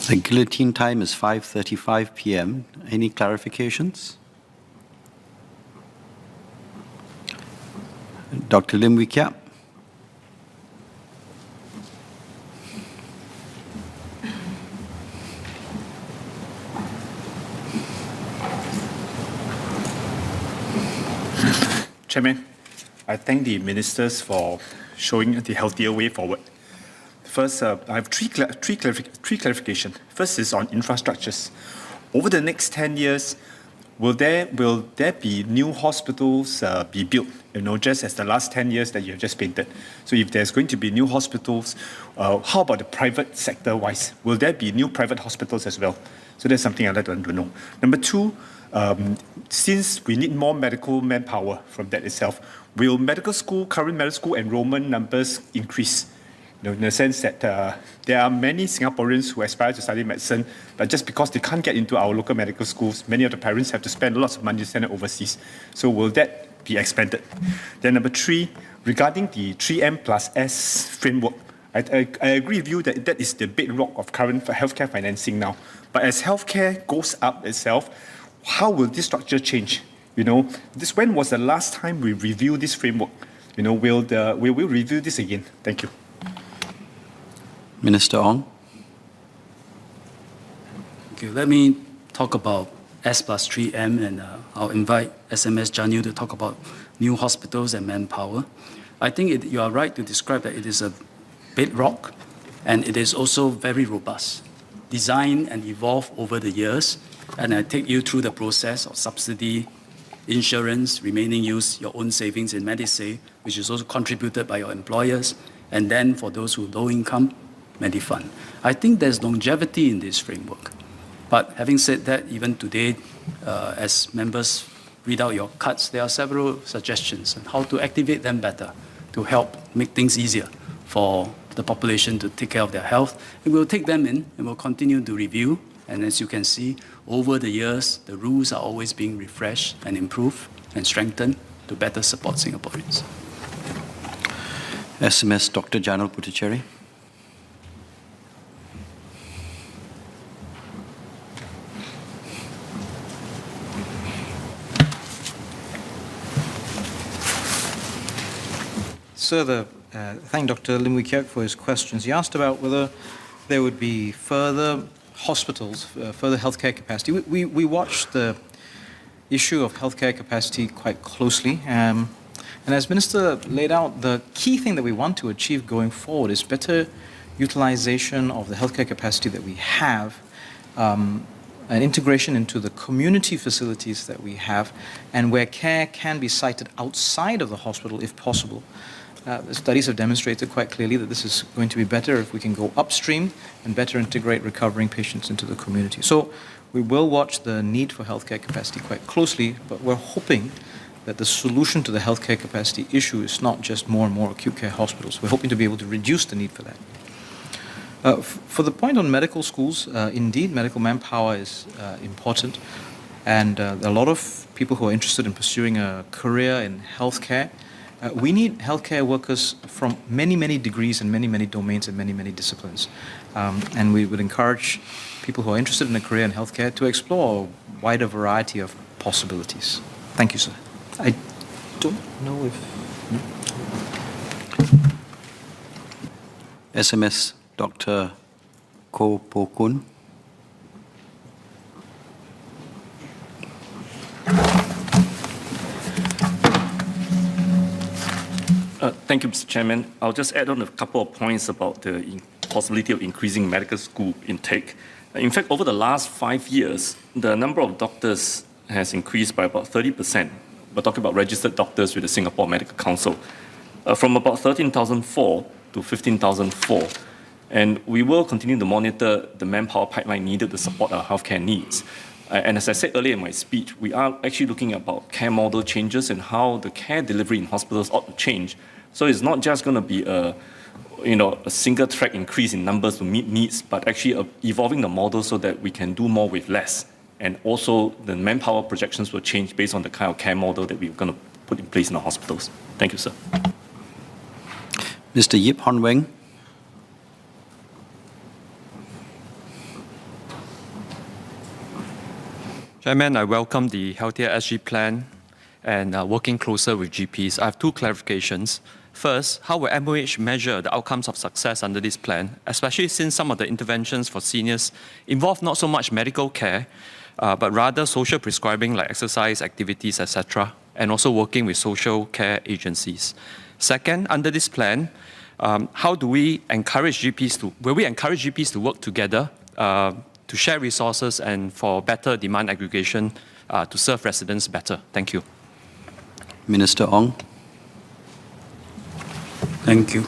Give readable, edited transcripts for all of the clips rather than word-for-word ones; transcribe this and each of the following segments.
The guillotine time is 5:35 p.m. Any clarifications? Dr. Lim Wee Kiat. Chairman, I thank the ministers for showing the healthier way forward. First, I have three clarifications. First is on infrastructures. Over the next 10 years, will there be new hospitals be built? Just as the last 10 years that you have just painted. So if there's going to be new hospitals, how about the private sector-wise? Will there be new private hospitals as well? So that's something I'd like to know. Number two, since we need more medical manpower from that itself, will current medical school enrollment numbers increase? In the sense that there are many Singaporeans who aspire to study medicine, but just because they can't get into our local medical schools, many of the parents have to spend lots of money to send it overseas. So will that be expanded? Then number three, regarding the 3M plus S framework, I agree with you that that is the bedrock of current healthcare financing now. But as healthcare goes up itself, how will this structure change? When was the last time we reviewed this framework? Will we review this again? Thank you. Minister Ong. Okay, let me talk about S plus 3M, and I'll invite SMS Janil to talk about new hospitals and manpower. I think you are right to describe that it is a bedrock, and it is also very robust, designed and evolved over the years. And I take you through the process of subsidy, insurance, remaining use, your own savings in Medisave, which is also contributed by your employers, and then for those who low income, Medifund. I think there's longevity in this framework. But having said that, even today, as members read out your cuts, there are several suggestions on how to activate them better to help make things easier for the population to take care of their health. And we'll take them in and we'll continue to review. And as you can see, over the years, the rules are always being refreshed and improved and strengthened to better support Singaporeans. SMS Dr. Janil Puthucheary. Sir, thank Dr. Lim Wee Kiat for his questions. He asked about whether there would be further hospitals, further healthcare capacity. We watched the issue of healthcare capacity quite closely. And as Minister laid out, the key thing that we want to achieve going forward is better utilization of the healthcare capacity that we have, and integration into the community facilities that we have, and where care can be sited outside of the hospital if possible. The studies have demonstrated quite clearly that this is going to be better if we can go upstream and better integrate recovering patients into the community. So we will watch the need for healthcare capacity quite closely, but we're hoping that the solution to the healthcare capacity issue is not just more and more acute care hospitals. We're hoping to be able to reduce the need for that. For the point on medical schools, indeed, medical manpower is important, and there are a lot of people who are interested in pursuing a career in healthcare. We need healthcare workers from many, many degrees and many, many domains and many, many disciplines. And we would encourage people who are interested in a career in healthcare to explore a wider variety of possibilities. Thank you, sir. I don't know if... SMS Dr. Koon. Thank you, Mr. Chairman. I'll just add on a couple of points about the possibility of increasing medical school intake. In fact, over the last 5 years, the number of doctors has increased by about 30%. We're talking about registered doctors with the Singapore Medical Council, from about 13,004 to 15,004. And we will continue to monitor the manpower pipeline needed to support our healthcare needs. And as I said earlier in my speech, we are actually looking about care model changes and how the care delivery in hospitals ought to change. So it's not just going to be a single track increase in numbers to meet needs, but actually evolving the model so that we can do more with less. And also the manpower projections will change based on the kind of care model that we're going to put in place in our hospitals. Thank you, sir. Mr. Yip Hon Weng. Chairman, I welcome the Healthier SG plan and working closer with GPs. I have two clarifications. First, how will MOH measure the outcomes of success under this plan, especially since some of the interventions for seniors involve not so much medical care, but rather social prescribing like exercise, activities, etc., and also working with social care agencies. Second, under this plan, how do we encourage GPs to, will we encourage GPs to work together to share resources and for better demand aggregation to serve residents better? Thank you. Minister Ong. Thank you.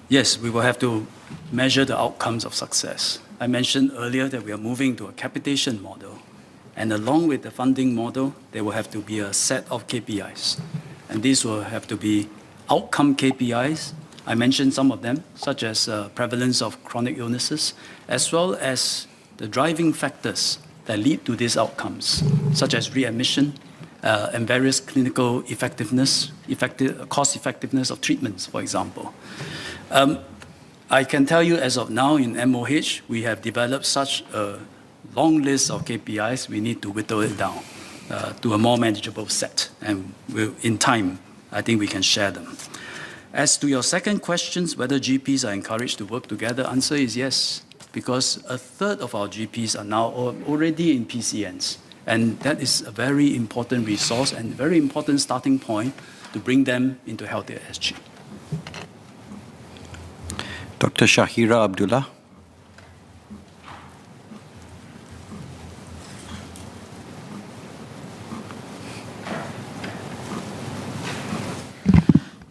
Yes, we will have to measure the outcomes of success. I mentioned earlier that we are moving to a capitation model. And along with the funding model, there will have to be a set of KPIs. And these will have to be outcome KPIs. I mentioned some of them, such as prevalence of chronic illnesses, as well as the driving factors that lead to these outcomes, such as readmission and various clinical effectiveness, cost effectiveness of treatments, for example. I can tell you as of now in MOH, we have developed such a long list of KPIs, we need to whittle it down to a more manageable set. And in time, I think we can share them. As to your second question, whether GPs are encouraged to work together, answer is yes, because a third of our GPs are now already in PCNs. And that is a very important resource and very important starting point to bring them into Healthier SG. Dr. Shahira Abdullah.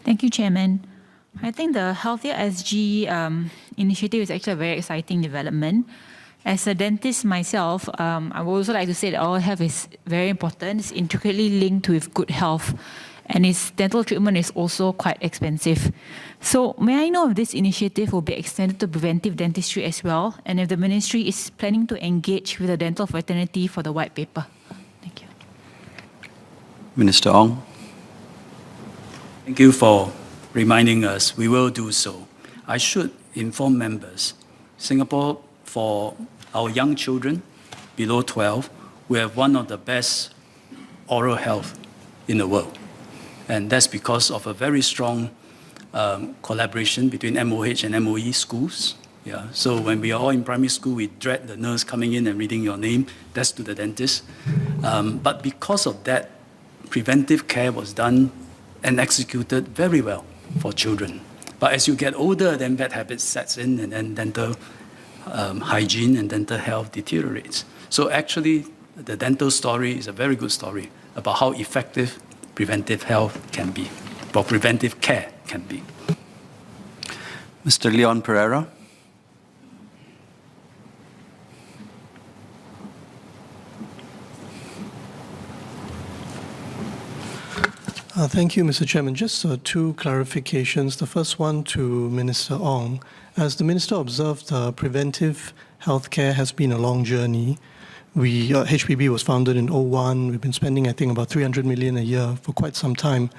Thank you, Chairman. I think the Healthier SG initiative is actually a very exciting development. As a dentist myself, I would also like to say that oral health is very important. It's intricately linked with good health, and its dental treatment is also quite expensive. So may I know if this initiative will be extended to preventive dentistry as well, and if the ministry is planning to engage with the dental fraternity for the white paper? Thank you. Minister Ong. Thank you for reminding us. We will do so. I should inform members, Singapore, for our young children below 12, we have one of the best oral health in the world. And that's because of a very strong collaboration between MOH and MOE schools. Yeah. So when we are all in primary school, we dread the nurse coming in and reading your name. That's to the dentist. But because of that, preventive care was done and executed very well for children. But as you get older, then bad habits sets in, and then dental hygiene and dental health deteriorates. So actually, the dental story is a very good story about how effective preventive health can be, or preventive care can be. Mr. Leon Pereira. Thank you, Mr. Chairman. Just two clarifications. The first one to Minister Ong. As the Minister observed, preventive healthcare has been a long journey. HPB was founded in 2001. We've been spending, I think, about 300 million a year for quite some time.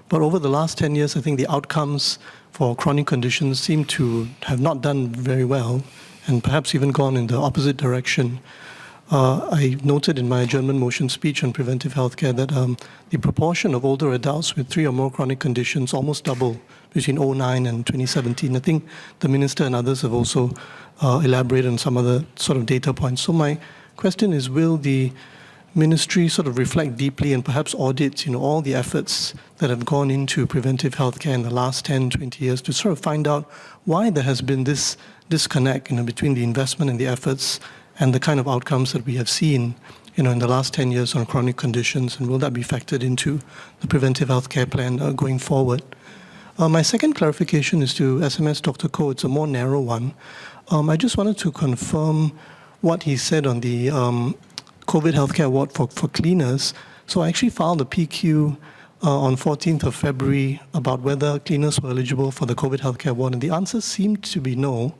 But over the last 10 years, I think the outcomes for chronic conditions seem to have not done very well, and perhaps even gone in the opposite direction. I noted in my adjournment motion speech on preventive healthcare that the proportion of older adults with 3 or more chronic conditions almost doubled between 2009 and 2017. I think the Minister and others have also elaborated on some other sort of data points. So my question is, will the Ministry sort of reflect deeply and perhaps audit all the efforts that have gone into preventive healthcare in the last 10, 20 years to sort of find out why there has been this disconnect between the investment and the efforts and the kind of outcomes that we have seen in the last 10 years on chronic conditions, and will that be factored into the preventive healthcare plan going forward? My second clarification is to SMS Dr. Koh. It's a more narrow one. I just wanted to confirm what he said on the COVID healthcare award for cleaners. So I actually filed a PQ on 14th of February about whether cleaners were eligible for the COVID healthcare award, and the answer seemed to be no.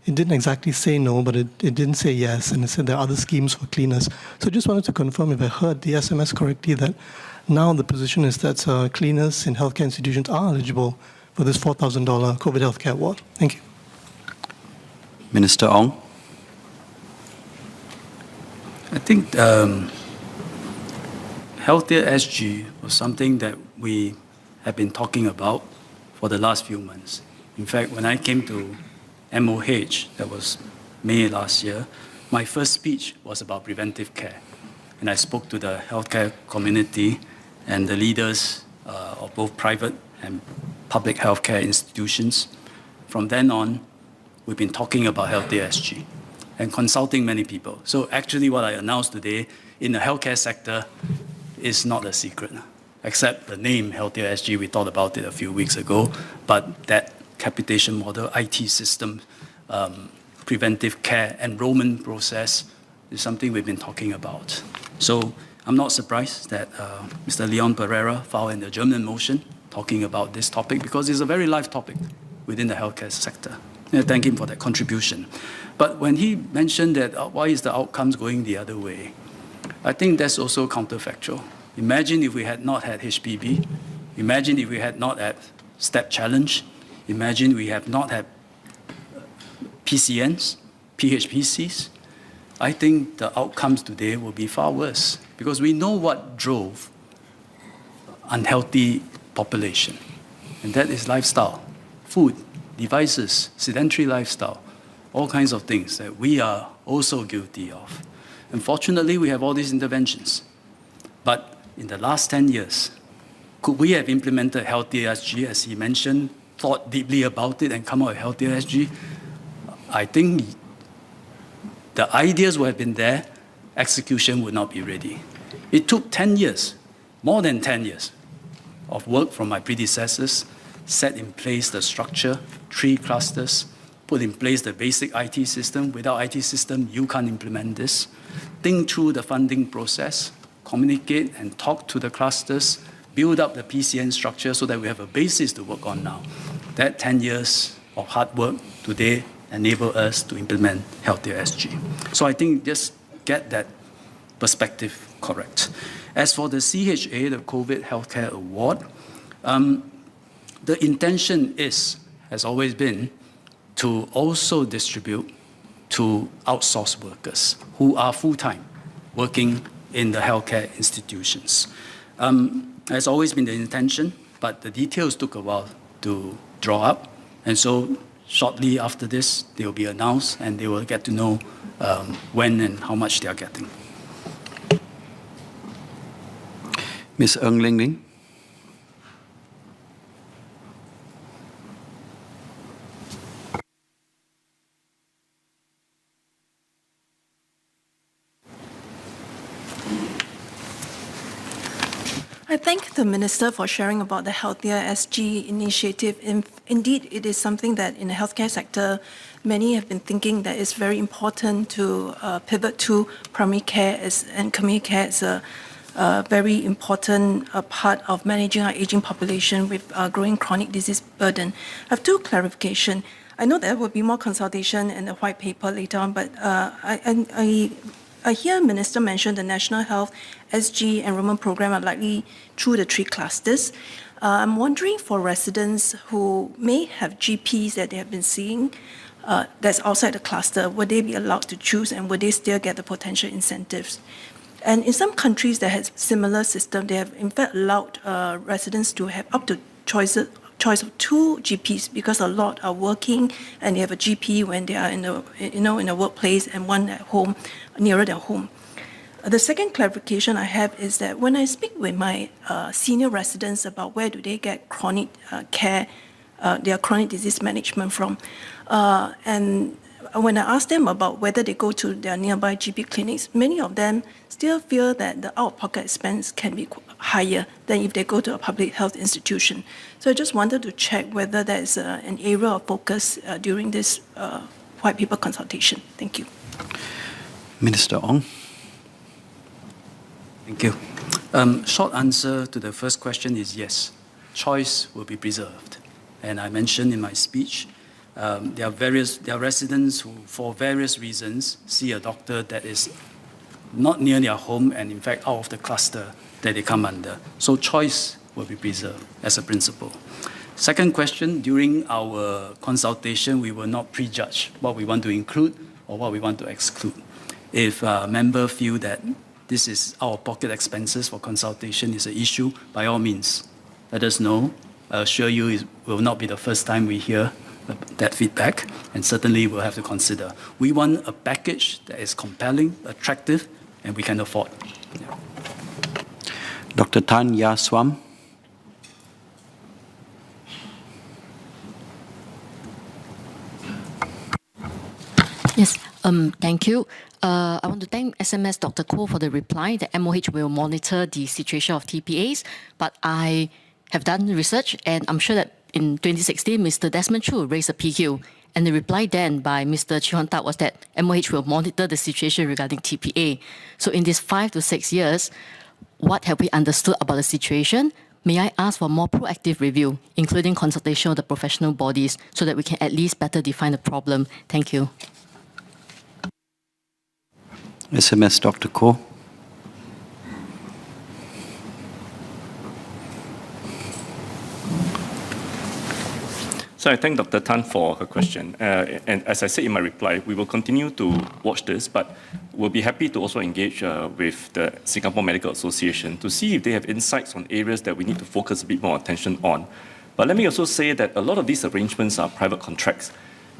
It didn't exactly say no, but it didn't say yes, and it said there are other schemes for cleaners. So I just wanted to confirm if I heard the SMS correctly, that now the position is that cleaners in healthcare institutions are eligible for this $4,000 COVID healthcare award. Thank you. Minister Ong. think Healthier SG was something that we have been talking about for the last few months. In fact, when I came to MOH, that was May last year, my first speech was about preventive care. And I spoke to the healthcare community and the leaders of both private and public healthcare institutions. From then on, we've been talking about Healthier SG and consulting many people. So actually what I announced today in the healthcare sector is not a secret, except the name Healthier SG, we thought about it a few weeks ago, but that capitation model, IT system, preventive care, enrollment process is something we've been talking about. So I'm not surprised that Mr. Leon Pereira filed a German motion talking about this topic because it's a very live topic within the healthcare sector. And I thank him for that contribution. But when he mentioned that why is the outcomes going the other way, I think that's also counterfactual. Imagine if we had not had HPB. Imagine if we had not had step challenge. Imagine we have not had PCNs, PHPCs. I think the outcomes today will be far worse because we know what drove unhealthy population, and that is lifestyle, food, devices, sedentary lifestyle, all kinds of things that we are also guilty of. Unfortunately, we have all these interventions. But in the last 10 years, could we have implemented Healthier SG, as he mentioned, thought deeply about it and come out with Healthier SG? I think the ideas would have been there, execution would not be ready. It took 10 years, more than 10 years, of work from my predecessors, set in place the structure, 3 clusters, put in place the basic IT system. Without IT system, you can't implement this. Think through the funding process, communicate and talk to the clusters, build up the PCN structure so that we have a basis to work on now. That 10 years of hard work today enable us to implement Healthier SG. So I think just get that perspective correct. As for the CHA, the COVID Healthcare Award, the intention has always been to also distribute to outsourced workers who are full-time working in the healthcare institutions. Has always been the intention, but the details took a while to draw up. And so shortly after this, they will be announced and they will get to know when and how much they are getting. Ms. Ng Ling Ling. I thank the Minister for sharing about the Healthier SG initiative. Indeed, it is something that in the healthcare sector, many have been thinking that it's very important to pivot to primary care and community care as a very important part of managing our aging population with growing chronic disease burden. I have 2 clarifications. I know there will be more consultation and a white paper later on, but I hear Minister mention the National Health SG Enrollment Program are likely through the 3 clusters. I'm wondering for residents who may have GPs that they have been seeing that's outside the cluster, would they be allowed to choose and would they still get the potential incentives? And in some countries that have similar system, they have in fact allowed residents to have up to choice of 2 GPs because a lot are working and they have a GP when they are in the workplace and one at home, nearer their home. The second clarification I have is that when I speak with my senior residents about where do they get chronic care, their chronic disease management from, and when I ask them about whether they go to their nearby GP clinics, many of them still feel that the out-of-pocket expense can be higher than if they go to a public health institution. So I just wanted to check whether there is an area of focus during this white paper consultation. Thank you. Minister Ong. Thank you. Short answer to the first question is yes. Choice will be preserved. And I mentioned in my speech, there are residents who, for various reasons, see a doctor that is not near their home and, in fact, out of the cluster that they come under. So choice will be preserved as a principle. Second question, during our consultation, we will not prejudge what we want to include or what we want to exclude. If a member feel that this is out-of-pocket expenses for consultation is an issue, by all means, let us know. I assure you it will not be the first time we hear that feedback, and certainly we'll have to consider. We want a package that is compelling, attractive, and we can afford. Yeah. Dr. Tan Ya Swam. Yes, thank you. I want to thank SMS Dr. Koh for the reply that MOH will monitor the situation of TPAs, but I have done research and I'm sure that in 2016, Mr. Desmond Chu raised a PQ, and the reply then by Mr. Chee Hon Tat was that MOH will monitor the situation regarding TPA. So in these 5 to 6 years, what have we understood about the situation? May I ask for more proactive review, including consultation of the professional bodies, so that we can at least better define the problem? Thank you. SMS Dr. Koh. So I thank Dr. Tan for her question. And as I said in my reply, we will continue to watch this, but we'll be happy to also engage with the Singapore Medical Association to see if they have insights on areas that we need to focus a bit more attention on. But let me also say that a lot of these arrangements are private contracts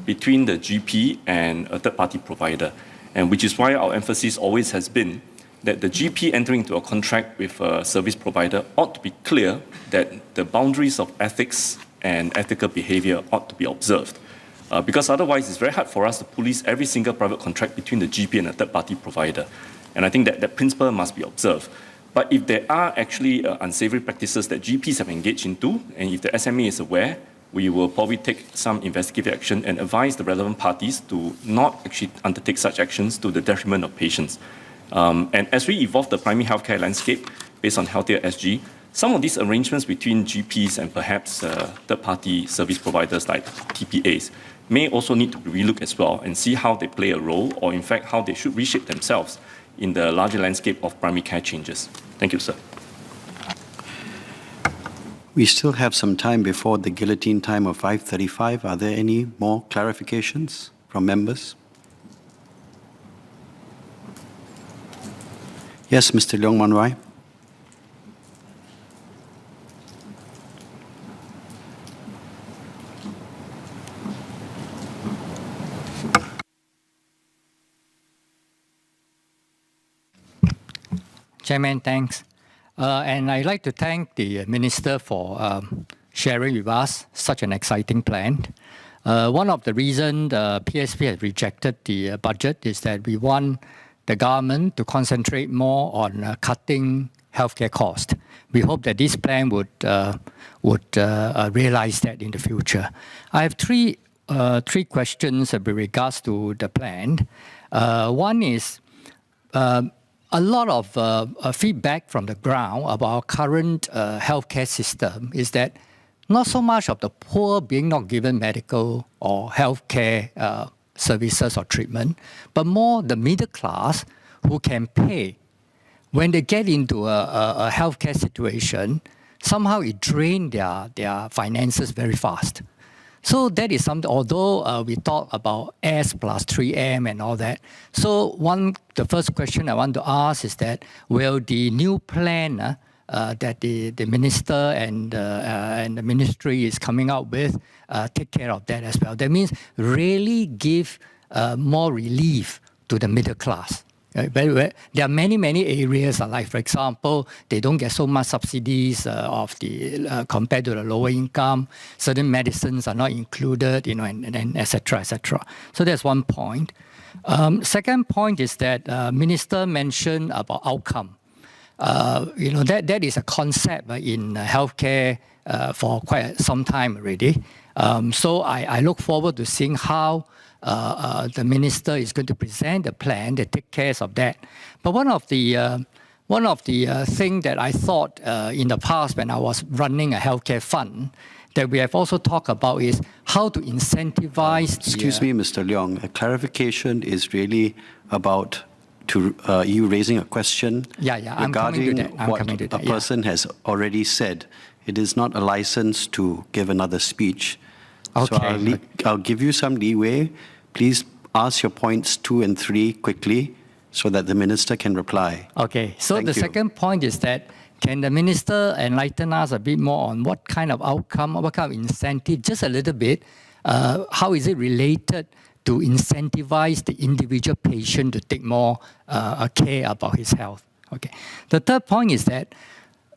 between the GP and a third-party provider, and which is why our emphasis always has been that the GP entering into a contract with a service provider ought to be clear that the boundaries of ethics and ethical behavior ought to be observed. Because otherwise, it's very hard for us to police every single private contract between the GP and a third-party provider. And I think that that principle must be observed. But if there are actually unsavory practices that GPs have engaged into, and if the SMA is aware, we will probably take some investigative action and advise the relevant parties to not actually undertake such actions to the detriment of patients. And as we evolve the primary healthcare landscape based on Healthier SG, some of these arrangements between GPs and perhaps third-party service providers like TPAs may also need to be relooked as well and see how they play a role, or in fact how they should reshape themselves in the larger landscape of primary care changes. Thank you, sir. We still have some time before the guillotine time of 5:35. Are there any more clarifications from members? Yes, Mr. Leong Man Wai. Chairman, thanks. And I'd like to thank the Minister for sharing with us such an exciting plan. One of the reasons the PSP has rejected the budget is that we want the government to concentrate more on cutting healthcare costs. We hope that this plan would realize that in the future. I have three questions with regards to the plan. One is, a lot of feedback from the ground about our current healthcare system is that not so much of the poor being not given medical or healthcare services or treatment, but more the middle class who can pay. When they get into a healthcare situation, somehow it drains their finances very fast. So that is something, although we talk about S plus 3M and all that. So the first question I want to ask is that, will the new plan that the minister and the ministry is coming out with take care of that as well? That means really give more relief to the middle class. There are many areas, like for example, they don't get so much subsidies compared to the lower income. Certain medicines are not included, and et cetera, et cetera. So that's one point. Second point is that Minister mentioned about outcome. That is a concept in healthcare for quite some time already. So I look forward to seeing how the minister is going to present a plan that takes care of that. But one of the things that I thought in the past when I was running a healthcare fund that we have also talked about is how to incentivize. Excuse me, Mr. Leong. A clarification is really about you raising a question regarding what a person has already said. It is not a license to give another speech. Okay. So I'll give you some leeway. Please ask your points 2 and 3 quickly so that the minister can reply. Okay, so the second point is that can the minister enlighten us a bit more on what kind of outcome, what kind of incentive, just a little bit, how is it related to incentivize the individual patient to take more care about his health? Okay. The third point is that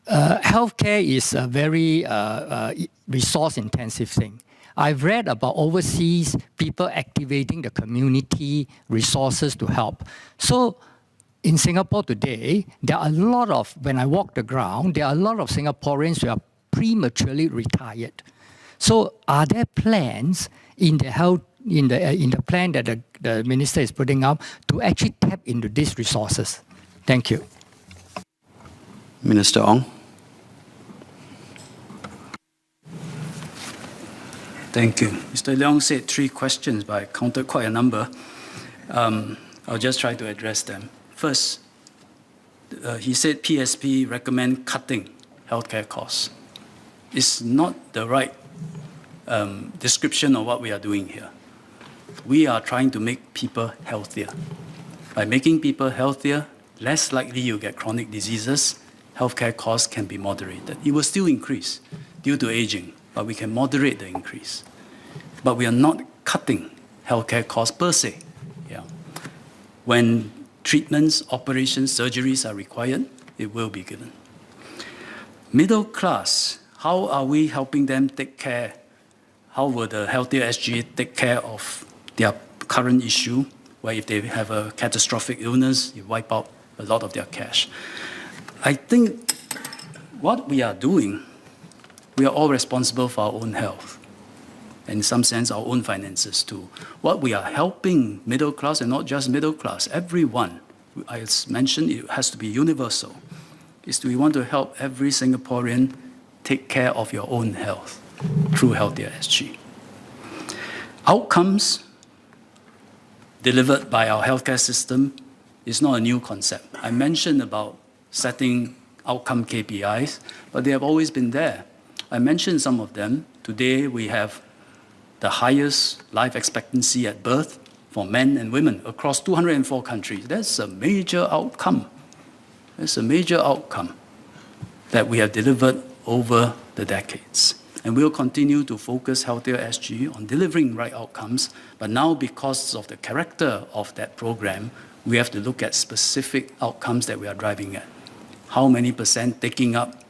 healthcare is a very resource-intensive thing. I've read about overseas people activating the community resources to help. So in Singapore today, there are a lot of, when I walk the ground, there are a lot of Singaporeans who are prematurely retired. So are there plans in the health, in the plan that the minister is putting up to actually tap into these resources? Thank you. Minister Ong. Thank you. Mr. Leong said 3 questions, but I counted quite a number. I'll just try to address them. First, he said PSP recommend cutting healthcare costs. It's not the right description of what we are doing here. We are trying to make people healthier. By making people healthier, less likely you get chronic diseases, healthcare costs can be moderated. It will still increase due to aging, but we can moderate the increase. But we are not cutting healthcare costs per se. Yeah. When treatments, operations, surgeries are required, it will be given. Middle class, how are we helping them take care? How will the Healthier SG take care of their current issue, where if they have a catastrophic illness, you wipe out a lot of their cash? I think what we are doing, we are all responsible for our own health, and in some sense, our own finances too. What we are helping middle class, and not just middle class, everyone, I mentioned it has to be universal, is we want to help every Singaporean take care of your own health through Healthier SG. Outcomes delivered by our healthcare system is not a new concept. I mentioned about setting outcome KPIs, but they have always been there. I mentioned some of them. Today, we have the highest life expectancy at birth for men and women across 204 countries. That's a major outcome. That's a major outcome that we have delivered over the decades. And we'll continue to focus Healthier SG on delivering right outcomes. But now, because of the character of that program, we have to look at specific outcomes that we are driving at. How many % taking up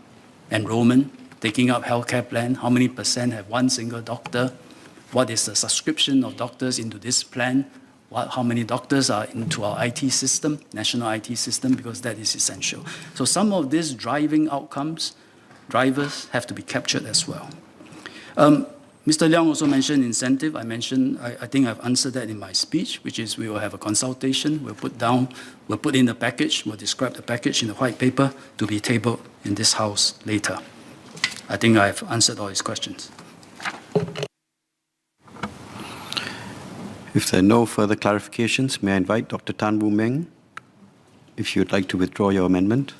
enrollment, taking up healthcare plan? How many % have one single doctor? What is the subscription of doctors into this plan? How many doctors are into our IT system, national IT system, because that is essential. So some of these driving outcomes, drivers have to be captured as well. Mr. Leong also mentioned incentive. I think I've answered that in my speech, which is we will have a consultation. We'll put in the package. We'll describe the package in the white paper to be tabled in this House later. I think I've answered all his questions. If there are no further clarifications, may I invite Dr. Tan Wu Meng, if you would like to withdraw your amendment.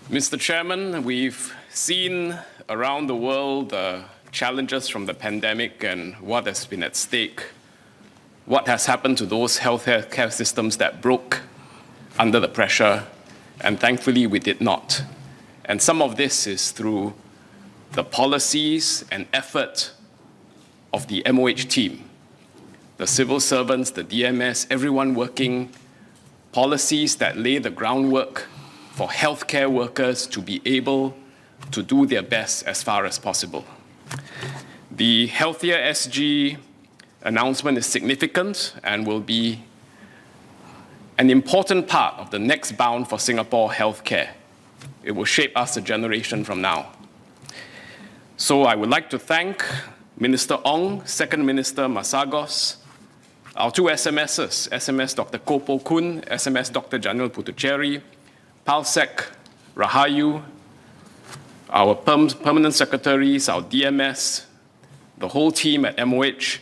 Mr. Chairman, we've seen around the world challenges from the pandemic and what has been at stake. What has happened to those healthcare systems that broke under the pressure, and thankfully we did not. And some of this is through the policies and effort of the MOH team, the civil servants, the DMS, everyone working, policies that lay the groundwork for healthcare workers to be able to do their best as far as possible. The Healthier SG announcement is significant and will be an important part of the next bound for Singapore healthcare. It will shape us a generation from now. So I would like to thank Minister Ong, Second Minister Masagos, our 2 SMSs, SMS Dr. Koon, SMS Dr. Janil Puthucheary, Palsec, Rahayu, our permanent secretaries, our DMS, the whole team at MOH,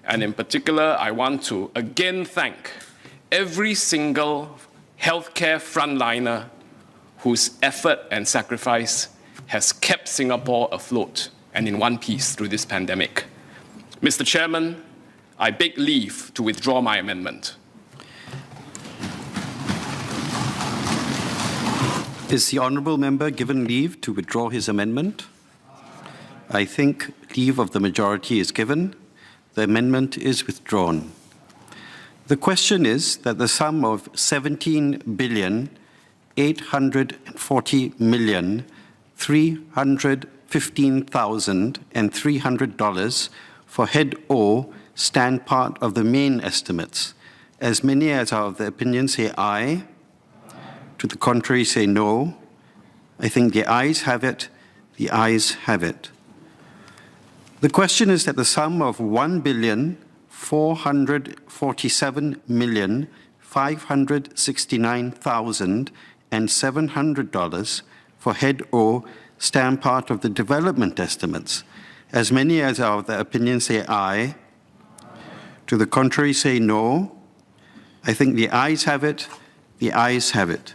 And in particular, I want to again thank every single healthcare frontliner whose effort and sacrifice has kept Singapore afloat and in one piece through this pandemic. Mr. Chairman, I beg leave to withdraw my amendment. Is the honourable member given leave to withdraw his amendment? I think leave of the majority is given. The amendment is withdrawn. The question is that the sum of $17,840,315,300 for head O stand part of the main estimates. As many as are of the opinion say aye. To the contrary say no. I think the ayes have it. The ayes have it. The question is that the sum of $1,447,569,700 for head O stand part of the development estimates. As many as are of the opinion say aye. To the contrary say no. I think the ayes have it. The ayes have it.